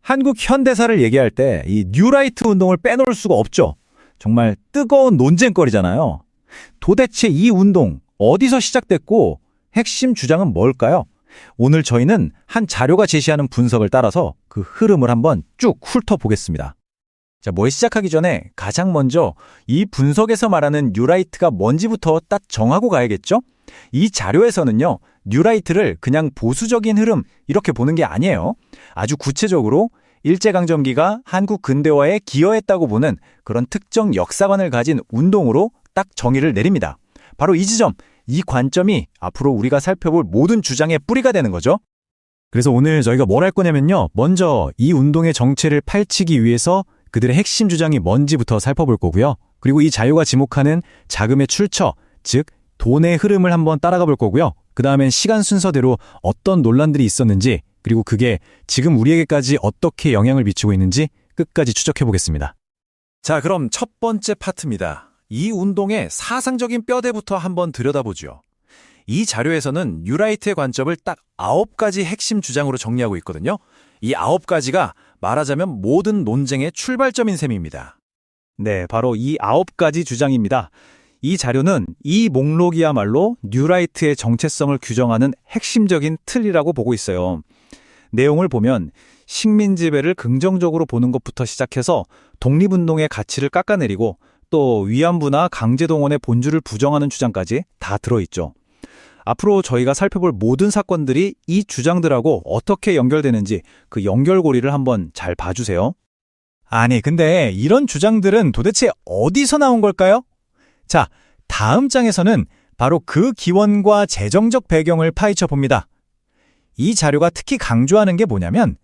한국 현대사를 얘기할 때 이 뉴라이트 운동을 빼놓을 수가 없죠. 정말 뜨거운 논쟁거리잖아요. 도대체 이 운동 어디서 시작됐고 핵심 주장은 뭘까요? 오늘 저희는 한 자료가 제시하는 분석을 따라서 그 흐름을 한번 쭉 훑어보겠습니다. 자, 뭘 시작하기 전에 가장 먼저 이 분석에서 말하는 뉴라이트가 뭔지부터 딱 정하고 가야겠죠? 이 자료에서는요, 뉴라이트를 그냥 보수적인 흐름 이렇게 보는 게 아니에요. 아주 구체적으로 일제강점기가 한국 근대화에 기여했다고 보는 그런 특정 역사관을 가진 운동으로 딱 정의를 내립니다. 바로 이 지점, 이 관점이 앞으로 우리가 살펴볼 모든 주장의 뿌리가 되는 거죠. 그래서 오늘 저희가 뭘 할 거냐면요. 먼저 이 운동의 정체를 파헤치기 위해서 그들의 핵심 주장이 뭔지부터 살펴볼 거고요. 그리고 이 자료가 지목하는 자금의 출처, 즉 돈의 흐름을 한번 따라가 볼 거고요. 그 다음엔 시간 순서대로 어떤 논란들이 있었는지, 그리고 그게 지금 우리에게까지 어떻게 영향을 미치고 있는지 끝까지 추적해 보겠습니다. 자, 그럼 첫 번째 파트입니다. 이 운동의 사상적인 뼈대부터 한번 들여다보죠. 이 자료에서는 뉴라이트의 관점을 딱 9가지 핵심 주장으로 정리하고 있거든요. 이 9가지가 말하자면 모든 논쟁의 출발점인 셈입니다. 네, 바로 이 9가지 주장입니다. 이 자료는 이 목록이야말로 뉴라이트의 정체성을 규정하는 핵심적인 틀이라고 보고 있어요. 내용을 보면 식민지배를 긍정적으로 보는 것부터 시작해서 독립운동의 가치를 깎아내리고 또 위안부나 강제동원의 본질을 부정하는 주장까지 다 들어있죠. 앞으로 저희가 살펴볼 모든 사건들이 이 주장들하고 어떻게 연결되는지 그 연결고리를 한번 잘 봐주세요. 아니, 근데 이런 주장들은 도대체 어디서 나온 걸까요? 자, 다음 장에서는 바로 그 기원과 재정적 배경을 파헤쳐 봅니다. 이 자료가 특히 강조하는 게 뭐냐면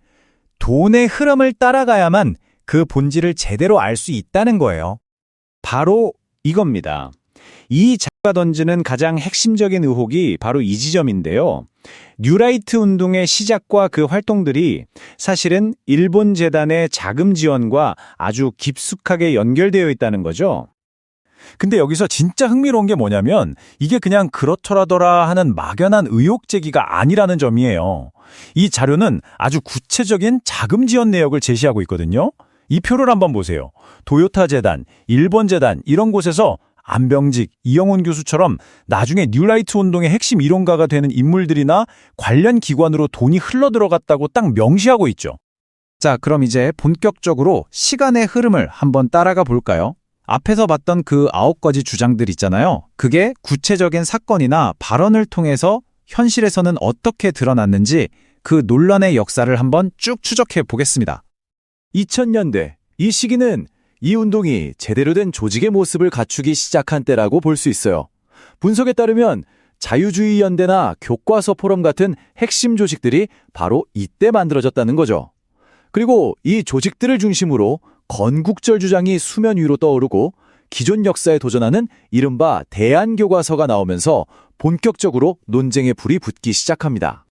돈의 흐름을 따라가야만 그 본질을 제대로 알 수 있다는 거예요. 바로 이겁니다. 이 자료가 던지는 가장 핵심적인 의혹이 바로 이 지점인데요. 뉴라이트 운동의 시작과 그 활동들이 사실은 일본 재단의 자금 지원과 아주 깊숙하게 연결되어 있다는 거죠. 근데 여기서 진짜 흥미로운 게 뭐냐면 이게 그냥 그렇더라더라 하는 막연한 의혹 제기가 아니라는 점이에요. 이 자료는 아주 구체적인 자금 지원 내역을 제시하고 있거든요. 이 표를 한번 보세요. 도요타 재단, 일본 재단 이런 곳에서 안병직, 이영훈 교수처럼 나중에 뉴라이트 운동의 핵심 이론가가 되는 인물들이나 관련 기관으로 돈이 흘러들어갔다고 딱 명시하고 있죠. 자, 그럼 이제 본격적으로 시간의 흐름을 한번 따라가 볼까요? 앞에서 봤던 그 9가지 주장들 있잖아요. 그게 구체적인 사건이나 발언을 통해서 현실에서는 어떻게 드러났는지 그 논란의 역사를 한번 쭉 추적해 보겠습니다. 2000년대, 이 시기는 이 운동이 제대로 된 조직의 모습을 갖추기 시작한 때라고 볼 수 있어요. 분석에 따르면 자유주의 연대나 교과서 포럼 같은 핵심 조직들이 바로 이때 만들어졌다는 거죠. 그리고 이 조직들을 중심으로 건국절 주장이 수면 위로 떠오르고 기존 역사에 도전하는 이른바 대안교과서가 나오면서 본격적으로 논쟁의 불이 붙기 시작합니다.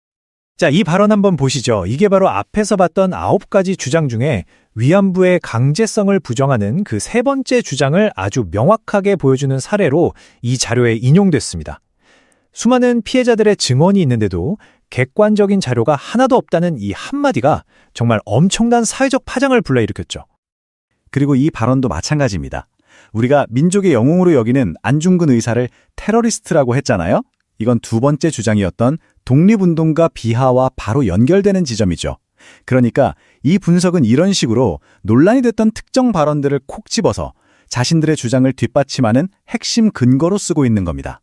자, 이 발언 한번 보시죠. 이게 바로 앞에서 봤던 9가지 주장 중에 위안부의 강제성을 부정하는 그 세 번째 주장을 아주 명확하게 보여주는 사례로 이 자료에 인용됐습니다. 수많은 피해자들의 증언이 있는데도 객관적인 자료가 하나도 없다는 이 한마디가 정말 엄청난 사회적 파장을 불러일으켰죠. 그리고 이 발언도 마찬가지입니다. 우리가 민족의 영웅으로 여기는 안중근 의사를 테러리스트라고 했잖아요. 이건 두 번째 주장이었던 독립운동가 비하와 바로 연결되는 지점이죠. 그러니까 이 분석은 이런 식으로 논란이 됐던 특정 발언들을 콕 집어서 자신들의 주장을 뒷받침하는 핵심 근거로 쓰고 있는 겁니다.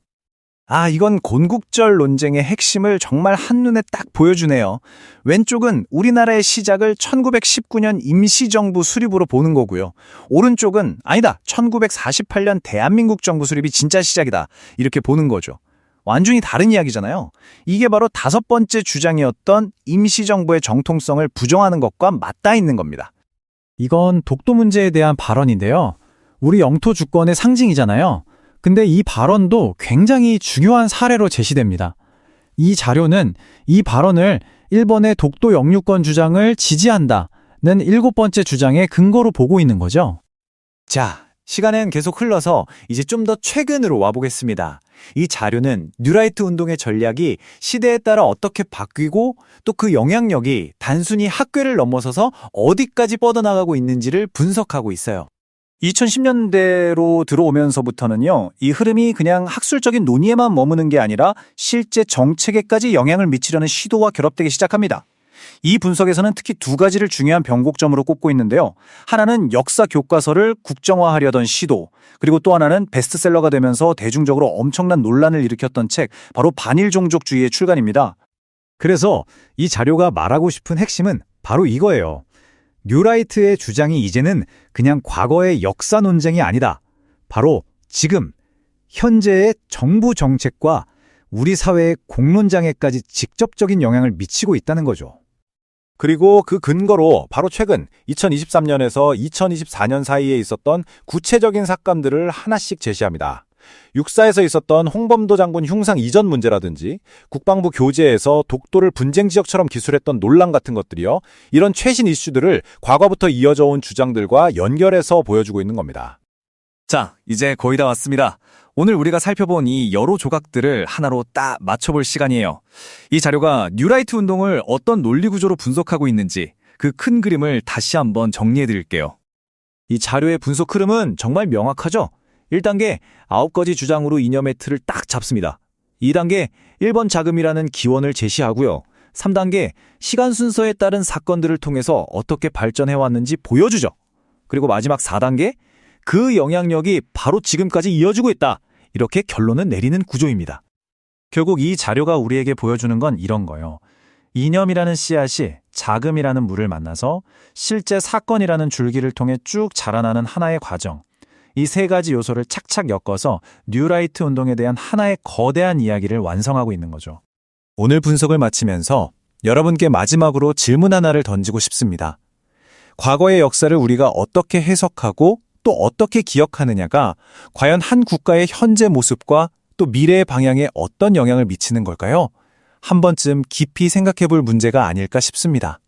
아, 이건 건국절 논쟁의 핵심을 정말 한눈에 딱 보여주네요. 왼쪽은 우리나라의 시작을 1919년 임시정부 수립으로 보는 거고요. 오른쪽은 아니다, 1948년 대한민국 정부 수립이 진짜 시작이다, 이렇게 보는 거죠. 완전히 다른 이야기잖아요. 이게 바로 다섯 번째 주장이었던 임시정부의 정통성을 부정하는 것과 맞닿아 있는 겁니다. 이건 독도 문제에 대한 발언인데요. 우리 영토 주권의 상징이잖아요. 근데 이 발언도 굉장히 중요한 사례로 제시됩니다. 이 자료는 이 발언을 일본의 독도 영유권 주장을 지지한다는 7번째 주장의 근거로 보고 있는 거죠. 자, 시간은 계속 흘러서 이제 좀 더 최근으로 와보겠습니다. 이 자료는 뉴라이트 운동의 전략이 시대에 따라 어떻게 바뀌고 또 그 영향력이 단순히 학교를 넘어서서 어디까지 뻗어나가고 있는지를 분석하고 있어요. 2010년대로 들어오면서부터는요, 이 흐름이 그냥 학술적인 논의에만 머무는 게 아니라 실제 정책에까지 영향을 미치려는 시도와 결합되기 시작합니다. 이 분석에서는 특히 두 가지를 중요한 변곡점으로 꼽고 있는데요. 하나는 역사 교과서를 국정화하려던 시도, 그리고 또 하나는 베스트셀러가 되면서 대중적으로 엄청난 논란을 일으켰던 책, 바로 반일종족주의의 출간입니다. 그래서 이 자료가 말하고 싶은 핵심은 바로 이거예요. 뉴라이트의 주장이 이제는 그냥 과거의 역사 논쟁이 아니다. 바로 지금, 현재의 정부 정책과 우리 사회의 공론장애까지 직접적인 영향을 미치고 있다는 거죠. 그리고 그 근거로 바로 최근 2023년에서 2024년 사이에 있었던 구체적인 사건들을 하나씩 제시합니다. 육사에서 있었던 홍범도 장군 흉상 이전 문제라든지 국방부 교재에서 독도를 분쟁 지역처럼 기술했던 논란 같은 것들이요. 이런 최신 이슈들을 과거부터 이어져 온 주장들과 연결해서 보여주고 있는 겁니다. 자, 이제 거의 다 왔습니다. 오늘 우리가 살펴본 이 여러 조각들을 하나로 딱 맞춰볼 시간이에요. 이 자료가 뉴라이트 운동을 어떤 논리 구조로 분석하고 있는지 그 큰 그림을 다시 한번 정리해드릴게요. 이 자료의 분석 흐름은 정말 명확하죠? 1단계 9가지 주장으로 이념의 틀을 딱 잡습니다. 2단계 1번 자금이라는 기원을 제시하고요. 3단계 시간 순서에 따른 사건들을 통해서 어떻게 발전해왔는지 보여주죠. 그리고 마지막 4단계 그 영향력이 바로 지금까지 이어지고 있다. 이렇게 결론을 내리는 구조입니다. 결국 이 자료가 우리에게 보여주는 건 이런 거예요. 이념이라는 씨앗이 자금이라는 물을 만나서 실제 사건이라는 줄기를 통해 쭉 자라나는 하나의 과정. 이 세 가지 요소를 착착 엮어서 뉴라이트 운동에 대한 하나의 거대한 이야기를 완성하고 있는 거죠. 오늘 분석을 마치면서 여러분께 마지막으로 질문 하나를 던지고 싶습니다. 과거의 역사를 우리가 어떻게 해석하고 또 어떻게 기억하느냐가 과연 한 국가의 현재 모습과 또 미래의 방향에 어떤 영향을 미치는 걸까요? 한 번쯤 깊이 생각해 볼 문제가 아닐까 싶습니다.